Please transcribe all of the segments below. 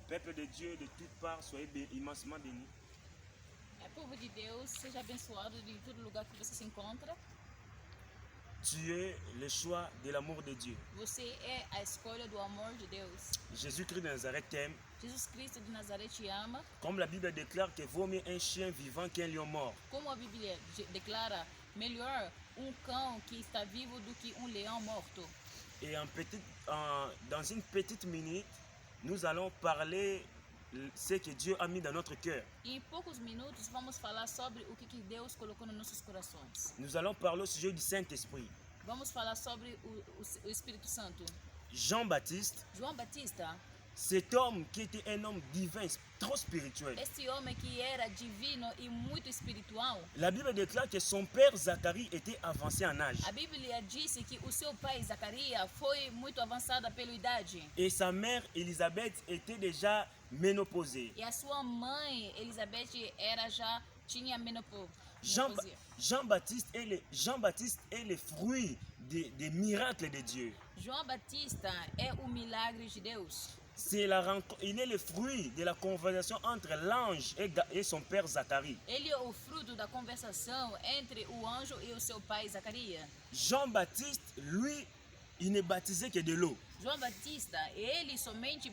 Peuple de Dieu de toutes parts, soyez immensement bénis. Povo de Deus, seja abençoado de todo lugar que você se encontra. Tu es le choix de l'amour de Dieu. Você é a escolha do amor de Deus. Jésus-Christ de Nazareth t'aime. Jesus Cristo de Nazaré te ama. Comme la Bible déclare que vaut mieux un chien vivant qu'un lion mort. Como a Bíblia declara, melhor cão que está vivo do que leão morto. Et dans une petite minute, nous allons parler ce que Dieu a mis dans notre cœur. Em poucos minutos vamos falar sobre o que Deus colocou nos nossos corações. Nous allons parler au sujet du Saint-Esprit. Vamos falar sobre o Espírito Santo. Jean-Baptiste, João Batista, cet homme qui était un homme divin, trop spirituel. esse homem que era divino e muito espiritual. La Bible déclare que son père Zacharie était avancé en âge. A Bíblia disse que o seu pai Zacarias foi muito avançada pela idade. Et sa mère Élisabeth était déjà ménopausée. E a sua mãe Elizabeth tinha menopausia. Jean-Baptiste est le fruit des miracles de Dieu. João Batista é o milagre de Deus. Il est le fruit de la conversation entre l'ange et son père Zacharie. Ele é o fruto da conversação entre o anjo e o seu pai Zacarias. Jean-Baptiste, lui, il ne baptisait que de l'eau. João Batista, ele somente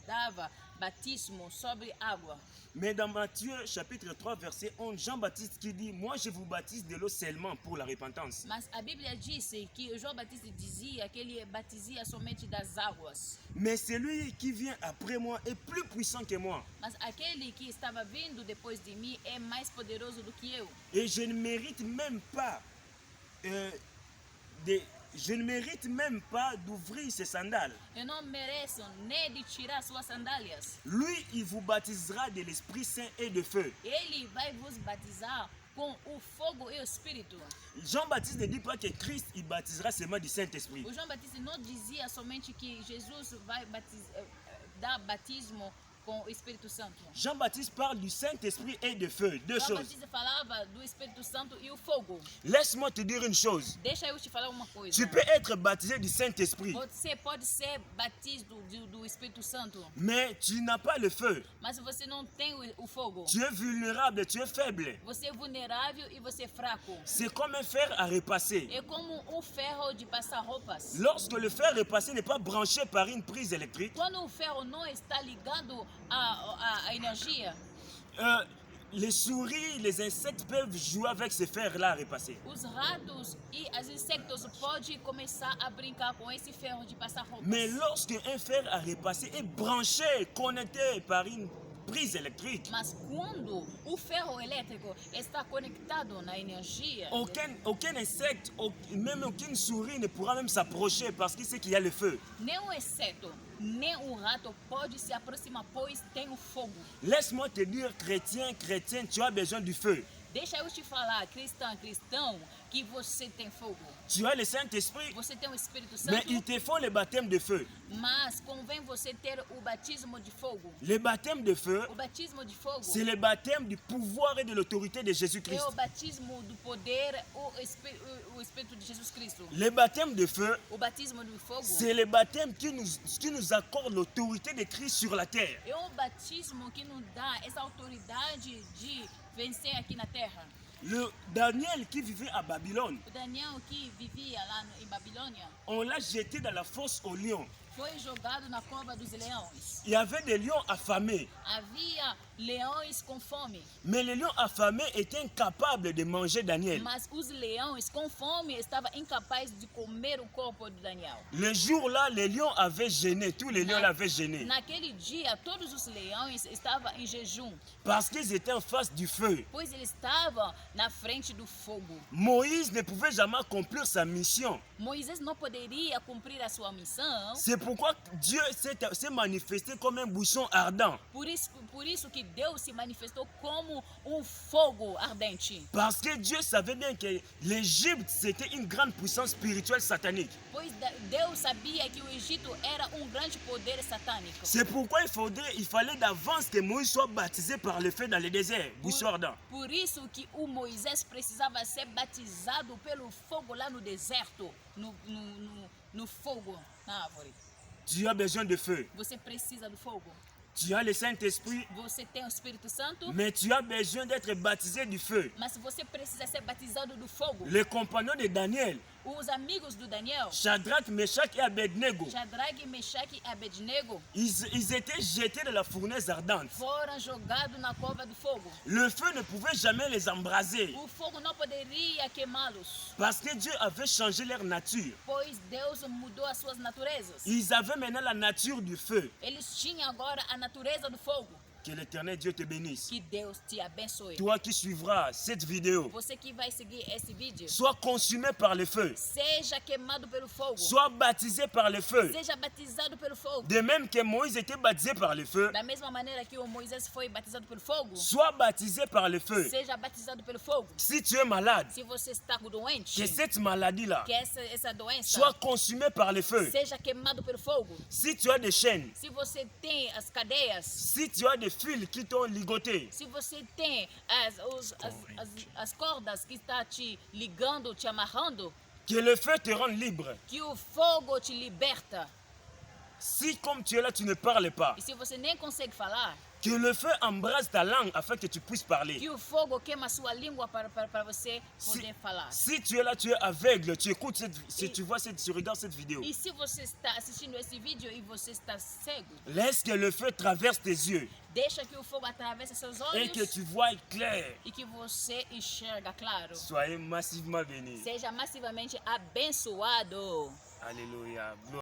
dava batismo sobre água. Mais dans Matthieu chapitre 3 verset 11, Jean-Baptiste qui dit: moi je vous baptise de l'eau seulement pour la repentance. Mas a Bíblia disse que João Batista dizia que ele batizia somente das águas. Mais celui qui vient après moi est plus puissant que moi. Mas aquele que estava vindo depois de mim é mais poderoso do que eu. Et je ne mérite même pas d'ouvrir ses sandales. Eu não mereço nem de tirar suas sandálias. Lui, il vous baptisera de l'Esprit Saint et de feu. Ele vai vos batizar com o fogo e o Espírito. Jean-Baptiste ne dit pas que Christ il baptisera seulement du Saint-Esprit. O João Batista não dizia somente que Jesus vai dar batismo com o Espírito Santo. Jean-Baptiste parle du Saint-Esprit et de feu, deux João choses. Batista falava do Espírito Santo e o fogo. Laisse-moi te dire une chose. Deixa eu te falar uma coisa. Tu peux être baptisé du Saint-Esprit, Você pode ser batizado do Espírito Santo, mais tu n'as pas le feu. mas você não tem o fogo. Tu es vulnérable, tu es faible. Você é vulnerável e você é fraco. C'est comme un fer à repasser. É como ferro de passar roupas. Lorsque le fer repassé n'est pas branché par une prise électrique, Quando o ferro não está ligado à energia, les souris, les insectes peuvent jouer avec ce fer-là à repasser. os ratos e os insectos podem começar a brincar com esse ferro de passar roupas. Mais lorsque un fer à repasser est branché, connecté par une prise électrique, Mas quando o ferro elétrico está conectado na energia, aucun insecte, même aucune souris ne pourra même s'approcher parce qu'il sait qu'il y a le feu. nem o inseto, nem o rato pode se aproximar, pois tem o fogo. Laisse-moi te dire, chrétien, tu as besoin du feu. Deixa eu te falar, cristão, que você tem fogo. Tu as le Saint-Esprit, Você tem o Espírito mais Santo, il te faut le baptême de feu. mas convém você ter o batismo de fogo. Le baptême de feu, O batismo de fogo c'est le baptême du pouvoir et de l'autorité de é Jésus-Christ. o batismo do poder, o Espírito de Jesus Cristo. Le baptême de feu, O batismo do fogo c'est le baptême qui nous accorde l'autorité de Christ sur la terre. é o batismo que nos dá essa autoridade de vencer aqui na terra. Le Daniel qui vivait à Babylone, O Daniel que vivia lá em Babilônia on l'a jeté dans la fosse aux lions. foi jogado na cova dos leões. Il y avait des lions affamés, Havia leões com fome, mais les lions affamés étaient incapables de manger Daniel. mas os leões com fome estavam incapazes de comer o corpo de Daniel. Le jour-là, les lions avaient gêné, tous les lions l'avaient gêné, Naquele dia, todos os leões estavam em jejum, parce qu'ils étaient en face du feu. pois eles estavam na frente do fogo. Moïse ne pouvait jamais accomplir sa mission. Moisés não poderia cumprir a sua missão, C'est pourquoi Dieu s'est manifesté comme un buisson ardent. por isso que Deus se manifestou como fogo ardente. Parce que Dieu savait bien que l'Égypte, c'était une grande puissance spirituelle satanique. Pois Deus sabia que o Egito era grande poder satânico. C'est pourquoi il fallait d'avance que Moïse soit baptisé par le feu dans le désert, buisson ardent. Por isso que o Moisés precisava ser batizado pelo fogo lá no deserto, no fogo, na árvore. Tu as besoin de feu. Você precisa do fogo. Tu as le Saint-Esprit, Você tem o Espírito Santo, mais tu as besoin d'être baptisé du feu. mas você precisa ser batizado do fogo. Les compagnons de Daniel, Os amigos do Daniel, Shadrach, Meshach et Abednego, Shadrach, Meshach e Abednego, ils étaient jetés de la fournaise ardente. foram jogados na cova do fogo. Le feu ne pouvait jamais les embraser O fogo não poderia queimá-los, parce que Dieu avait changé leur nature. pois Deus mudou as suas naturezas. Ils avaient maintenant la nature du feu. Eles tinham agora a natureza do fogo. Que l'Éternel Dieu te bénisse. Que Deus te abençoe. Toi qui suivras cette vidéo, Você que vai seguir esse vídeo, sois consumé par le feu. seja queimado pelo fogo. Sois baptisé par le feu. Seja batizado pelo fogo. De même que Moïse était baptisé par le feu, Da mesma maneira que o Moisés foi batizado pelo fogo, sois baptisé par le feu. seja batizado pelo fogo. Si tu es malade, Se você está doente, que cette maladie-là que essa doença soit consumée par le feu. seja queimado pelo fogo. Si tu as des chaînes, Se você tem as cadeias, si tu as des fils qui t'ont ligoté, se você tem as cordas que está te ligando, te amarrando, que le feu te rende libre. que o fogo te liberta. Si comme tu es là, tu ne parles pas, E se você nem consegue falar, que le feu embrase ta langue afin que tu puisses parler. que o fogo queima a sua língua para você poder falar. Si tu es là, tu es aveugle, tu écoutes si tu vois tu regardes cette vidéo, E se você está assistindo esse vídeo e você está cego, laisse que le feu traverse tes yeux deixa que o fogo atravesse seus olhos et que tu vois clair. e que você enxerga claro. Soyez massivement bénis. Seja massivamente abençoado. Alléluia.